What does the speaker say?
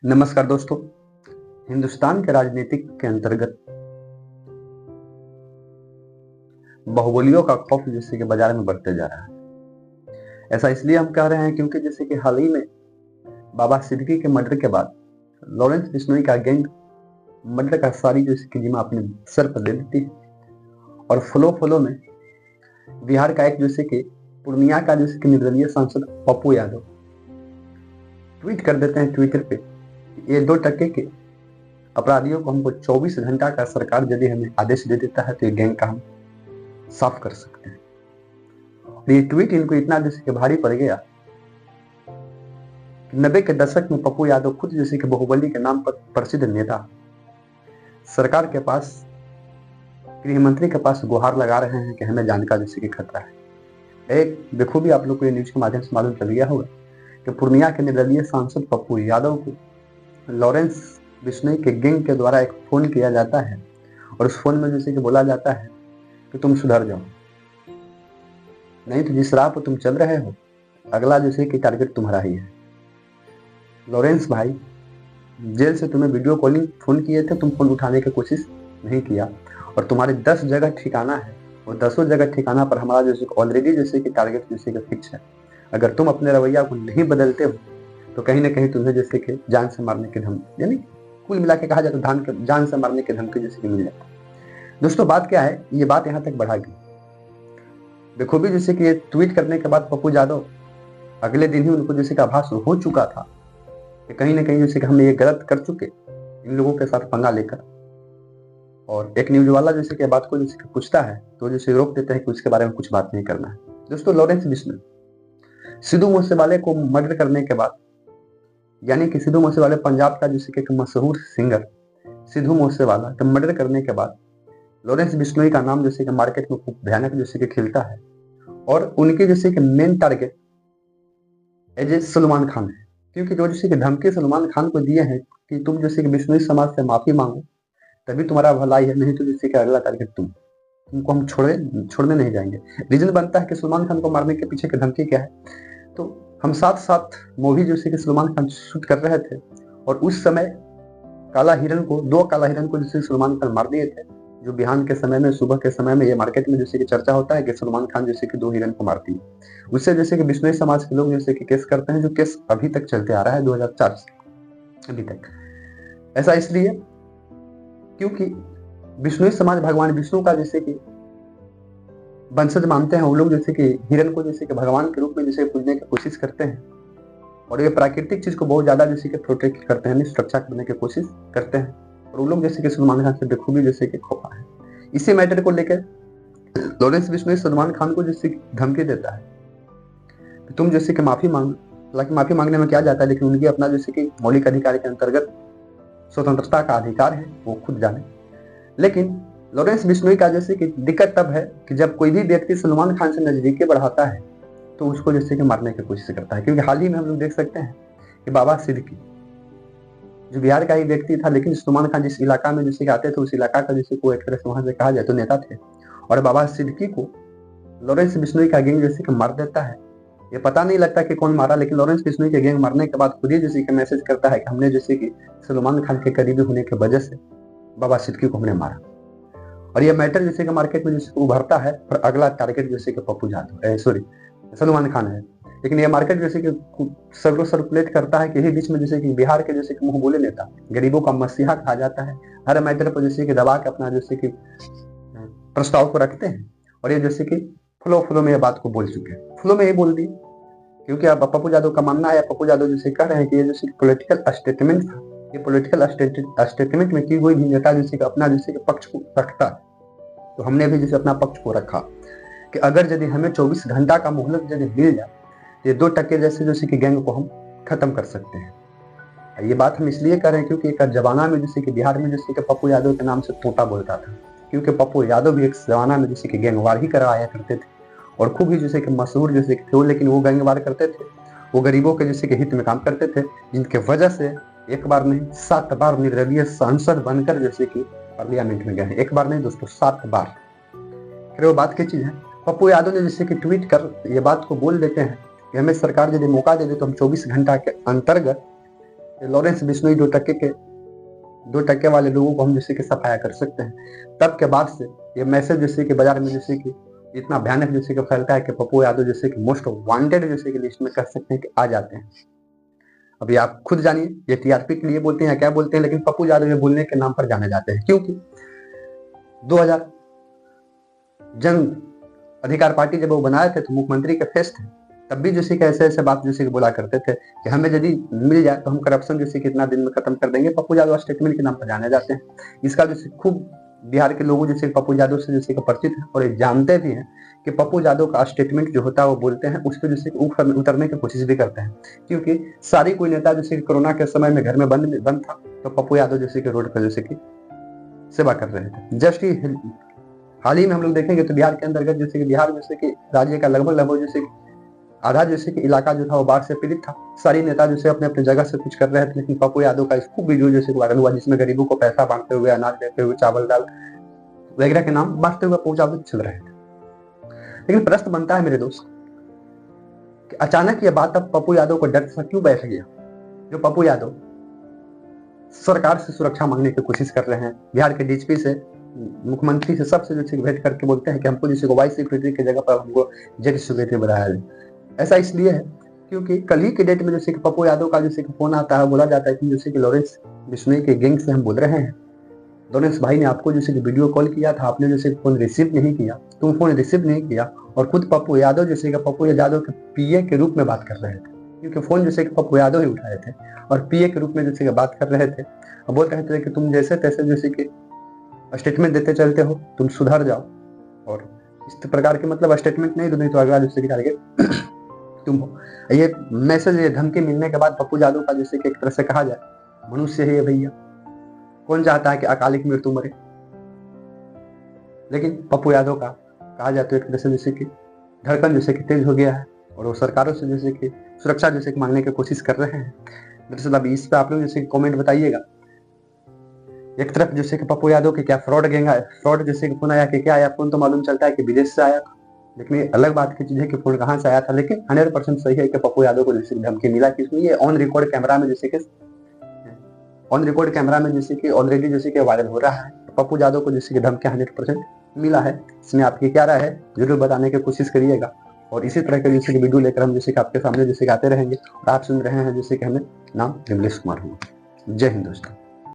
नमस्कार दोस्तों। हिंदुस्तान के राजनीतिक के अंतर्गत बाहुबलियों का खौफ जैसे कि बाजार में बढ़ते जा रहा है। ऐसा इसलिए हम कह रहे हैं क्योंकि जैसे कि हाल ही में बाबा सिद्दीकी के मर्डर के बाद लॉरेंस बिश्नोई का गैंग मर्डर का सारी जैसे कि जिम्मा अपने सर पर ले लेती है और फ्लो फ्लो में बिहार का एक जैसे कि पूर्णिया का जैसे कि निर्दलीय सांसद पप्पू यादव ट्वीट कर देते हैं ट्विटर पे, ये 2 टके के अपराधियों को हमको 24 घंटा का सरकार यदि हमें आदेश दे देता है तो ये गैंग का हम साफ कर सकते हैं। और ये ट्वीट इनको इतना जैसे कि भारी पड़ गया कि 90 के दशक में पप्पू यादव खुद जैसे कि बाहुबली के नाम पर प्रसिद्ध नेता सरकार के पास, गृह मंत्री के पास गुहार लगा रहे हैं कि हमें जान का जैसे कि खतरा है। एक बखूबी आप लोग को ये न्यूज के माध्यम से मालूम चल गया होगा कि पूर्णिया के निर्दलीय सांसद पप्पू यादव को लॉरेंस बिश्नोई के गैंग के द्वारा एक फोन किया जाता है और उस फोन में जैसे कि बोला जाता है कि तुम सुधर जाओ, नहीं तो जिस राह पर तुम चल रहे हो अगला जैसे कि टारगेट तुम्हारा ही है। लॉरेंस भाई, जेल से तुम्हें वीडियो कॉलिंग फोन किए थे, तुम फोन उठाने की कोशिश नहीं किया और तुम्हारे 10 जगह ठिकाना है और 10 जगह ठिकाना पर हमारा जैसे ऑलरेडी जैसे कि टारगेट जैसे कि फिक्स है। अगर तुम अपने रवैया को नहीं बदलते हो तो कहीं ना कहीं तुम्हें जैसे कि जान से मारने की धमकी, यानी कुल मिला के कहा जाए तो जान से मारने की धमकी जैसे कि मिल जाती है। दोस्तों बात क्या है, ये बात यहाँ तक बढ़ा गई बखूबी जैसे कि ये ट्वीट करने के बाद पप्पू यादव अगले दिन ही उनको जैसे कि आभास हो चुका था कि कहीं ना कहीं जैसे कि हमने ये गलत कर चुके इन लोगों के साथ पंगा लेकर। और एक न्यूज वाला जैसे कि बात को जैसे कि पूछता है तो जैसे रोक देते हैं कि उसके बारे में कुछ बात नहीं करना है। दोस्तों लॉरेंस बिश्नोई सिद्धू मूसेवाले को मर्डर करने के बाद, यानी कि सिद्धू मूसेवाले पंजाब का जैसे कि एक मशहूर सिंगर सिद्धू मूसेवाला का मर्डर करने के बाद लॉरेंस बिश्नोई का नाम जैसे कि मार्केट में खूब भयानक जैसे कि खिलता है और उनके जैसे कि main target as a Salman Khan है, क्योंकि जो जैसे कि धमकी सलमान खान को दिए हैं कि तुम जैसे कि बिश्नोई समाज से माफी मांगो तभी तुम्हारा भलाई है, नहीं तो जैसे कि अगला टारगेट तुमको हम छोड़ने नहीं जाएंगे। रीजन बनता है कि सलमान खान को मारने के पीछे की धमकी क्या है, तो हम साथ साथ मूवी जैसे कि सलमान खान शूट कर रहे थे और उस समय काला हिरन को, 2 काला हिरन को जैसे सलमान खान मार दिए थे, जो बिहान के समय में, सुबह के समय में ये मार्केट में जैसे कि चर्चा होता है कि सलमान खान जैसे कि 2 हिरन को मारती है। उससे जैसे कि बिश्नोई समाज के लोग जैसे कि केस करते हैं, जो केस अभी तक चलते आ रहा है 2004 से अभी तक। ऐसा इसलिए क्योंकि बिश्नोई समाज भगवान विष्णु का जैसे कि वंशज मानते हैं। वो लोग जैसे कि हिरन को जैसे कि भगवान के रूप में जैसे पूजने की कोशिश करते हैं और ये प्राकृतिक चीज को बहुत ज्यादा जैसे कि प्रोटेक्ट करते हैं, सुरक्षा करने की कोशिश करते हैं और वो लोग जैसे कि सलमान खान से बखूबी जैसे कि खौफा है। इसी मैटर को लेकर लॉरेंस बिश्नोई सलमान खान को जैसे धमकी देता है कि तुम जैसे कि माफी मांग, हालांकि माफी मांगने में क्या जाता है, लेकिन उनकी अपना जैसे कि मौलिक अधिकार के अंतर्गत स्वतंत्रता का अधिकार है, वो खुद जाने। लेकिन लॉरेंस बिश्नोई का जैसे कि दिक्कत तब है कि जब कोई भी व्यक्ति सलमान खान से नजदीकी बढ़ाता है तो उसको जैसे कि मारने की कोशिश करता है। क्योंकि हाल ही में हम लोग देख सकते हैं कि बाबा सिद्दीकी जो बिहार का ही व्यक्ति था, लेकिन सलमान खान जिस इलाका में जैसे कि आते थे उस इलाका का जैसे को एक तरह से वहां से कहा जाए तो नेता थे, और बाबा सिद्दीकी को लॉरेंस बिश्नोई का गैंग जैसे कि मार देता है। ये पता नहीं लगता कि कौन मारा, लेकिन लॉरेंस बिश्नोई के गैंग मारने के बाद खुद ही जैसे कि मैसेज करता है कि हमने जैसे कि सलमान खान के करीबी होने की वजह से बाबा सिद्दीकी को हमने मारा। और ये मैटर जैसे कि मार्केट में जैसे उभरता है और अगला टारगेट जैसे कि पप्पू यादव, सॉरी सलमान खान है। लेकिन ये मार्केट जैसे कि सर्कुलेट करता है कि यही बीच में जैसे कि बिहार के जैसे कि मुंह बोले नेता, गरीबों का मसीहा कहा जाता है, हर मैटर पर जैसे कि दबा के अपना जैसे कि प्रस्ताव को रखते हैं और ये जैसे कि फ्लो में ये बात को बोल चुके हैं, फ्लो में ये बोल दी। क्योंकि अब पप्पू यादव का मानना है, पप्पू यादव जैसे कह रहे हैं कि ये जैसे पॉलिटिकल स्टेटमेंट था, ये पॉलिटिकल स्टेटमेंट में की हुई भी नेता जैसे कि अपना जैसे कि पक्ष को रखता है, तो हमने भी जैसे अपना पक्ष को रखा कि अगर यदि हमें 24 घंटा का मोहलत यदि मिल जाए तो ये 2 टके जैसे कि गैंग को हम खत्म कर सकते हैं। ये बात हम इसलिए कर रहे हैं क्योंकि एक जमाना में जैसे कि बिहार में जैसे कि पप्पू यादव के नाम से तोता बोलता था, क्योंकि पप्पू यादव भी एक जमाना में जैसे कि गैंगवार ही करवाया करते थे और खूब ही जैसे कि मशहूर जैसे कि थे, लेकिन वो गैंगवार करते थे, वो गरीबों के जैसे कि हित में काम करते थे, जिनके वजह से एक बार नहीं 7 बार निर्दलीय सांसद बनकर जैसे कि पार्लियामेंट में गए हैं। एक बार नहीं दोस्तों, 7 बार। फिर वो बात की चीज है, पप्पू यादव ने जैसे कि ट्वीट कर ये बात को बोल देते हैं कि हमें सरकार यदि मौका दे दे तो हम 24 घंटा के अंतर्गत लॉरेंस बिश्नोई 2% वाले लोगों को हम जैसे कि सफाया कर सकते हैं। तब के बाद से ये मैसेज जैसे कि बाजार में जैसे कि इतना भयानक जैसे कि फैलता है कि पप्पू यादव जैसे कि मोस्ट वांटेड जैसे कि लिस्ट में कर सकते हैं कि आ जाते हैं। अभी आप खुद जानिए, ये टीआरपी के लिए बोलते हैं या क्या बोलते हैं, लेकिन पप्पू यादव ये बोलने के नाम पर जाने जाते हैं। क्योंकि 2000 जन अधिकार पार्टी जब वो बनाए थे तो मुख्यमंत्री के फेस थे, तब भी जैसे कि ऐसे ऐसे बात जैसे कि बोला करते थे कि हमें यदि मिल जाए तो हम करप्शन जैसे कितना दिन में खत्म कर देंगे। पप्पू यादव स्टेटमेंट के नाम पर जाने जाते हैं। इसका जैसे खूब बिहार के लोगों जैसे पप्पू यादव से जैसे परिचित है और ये जानते भी हैं कि पप्पू यादव का स्टेटमेंट जो होता है वो बोलते हैं, उस पर जैसे उतरने की कोशिश भी करते हैं। क्योंकि सारी कोई नेता जैसे कोरोना के समय में घर में बंद था, तो पप्पू यादव जैसे कि रोड पर जैसे कि सेवा कर रहे थे। जस्ट ही हाल ही में हम लोग देखेंगे तो बिहार के अंतर्गत जैसे कि बिहार जैसे कि राज्य का लगभग जैसे आधा जैसे कि इलाका जो था वो बाढ़ से पीड़ित था। सारी नेता जैसे अपने अपने जगह से कुछ कर रहे थे, लेकिन पप्पू यादव का खूब वीडियो जैसे वायरल हुआ, जिसमें गरीबों को पैसा बांटते हुए, अनाज देते हुए, चावल दाल वगैरह के नाम बांटते हुए पप्पू यादव चल रहे थे। लेकिन प्रश्न बनता है मेरे दोस्त कि अचानक ये बात अब पप्पू यादव को डर से क्यों बैठ गया। जो पप्पू यादव सरकार से सुरक्षा मांगने की कोशिश कर रहे हैं, बिहार के डीजीपी से, मुख्यमंत्री से, सबसे जैसे भेंट करके बोलते हैं कि हमको जैसे वाइस सिक्योरिटी की जगह पर हमको जेड सिक्योरिटी बनाया जाए। ऐसा इसलिए है क्योंकि कल ही के डेट में जैसे कि पप्पू यादव का जैसे कि फोन आता है, बोला जाता है कि जैसे कि लॉरेंस बिश्नोई के गैंग से हम बोल रहे हैं। लॉरेंस भाई ने आपको जैसे कि वीडियो कॉल किया था, आपने जैसे फोन रिसीव नहीं किया, तुम फोन रिसीव नहीं किया, और खुद पप्पू यादव जैसे कि पप्पू यादव के पीए के रूप में बात कर रहे थे, क्योंकि फोन जैसे कि पप्पू यादव ही उठाए थे और पीए के रूप में जैसे कि बात कर रहे थे और बोल रहे थे कि तुम जैसे तैसे जैसे कि स्टेटमेंट देते चलते हो, तुम सुधर जाओ। और इस प्रकार के मतलब स्टेटमेंट नहीं दो, नहीं तो अगला जैसे कि टारगेट तुम हो। ये मैसेज, ये धमकी मिलने के बाद पप्पू यादव का जैसे कि एक तरह से कहा जाए मनुष्य है ये भैया, कौन चाहता है कि अकालिक मृत्यु मरे। लेकिन पप्पू यादव का कहा जाए तो एक तरह से जैसे कि धड़कन जैसे कि तेज हो गया है और वो सरकारों से जैसे कि सुरक्षा जैसे कि मांगने की कोशिश कर रहे हैं। दरअसल अभी इस पर आप लोग जैसे कमेंट बताइएगा। एक तरफ जैसे कि पप्पू यादव के क्या फ्रॉड जैसे कि फोन आया कि क्या आया, फोन तो मालूम चलता है कि विदेश से आया था, लेकिन ये अलग बात की चीज है कि फोन कहाँ से आया था। लेकिन 100% सही है कि पप्पू यादव को जैसे धमकी मिला कि इसमें ये ऑन रिकॉर्ड कैमरा में जैसे कि ऑलरेडी जैसे कि वायरल हो रहा है। पप्पू यादव को जैसे कि धमकी 100% मिला है। इसमें आपकी क्या राय है जरूर बताने की कोशिश करिएगा, और इसी तरह के जैसे कि वीडियो लेकर हम जैसे कि आपके सामने जैसे कि आते रहेंगे। और आप सुन रहे हैं जैसे कि हमें नाम विमलेश कुमार हूँ। जय हिंद दोस्तों।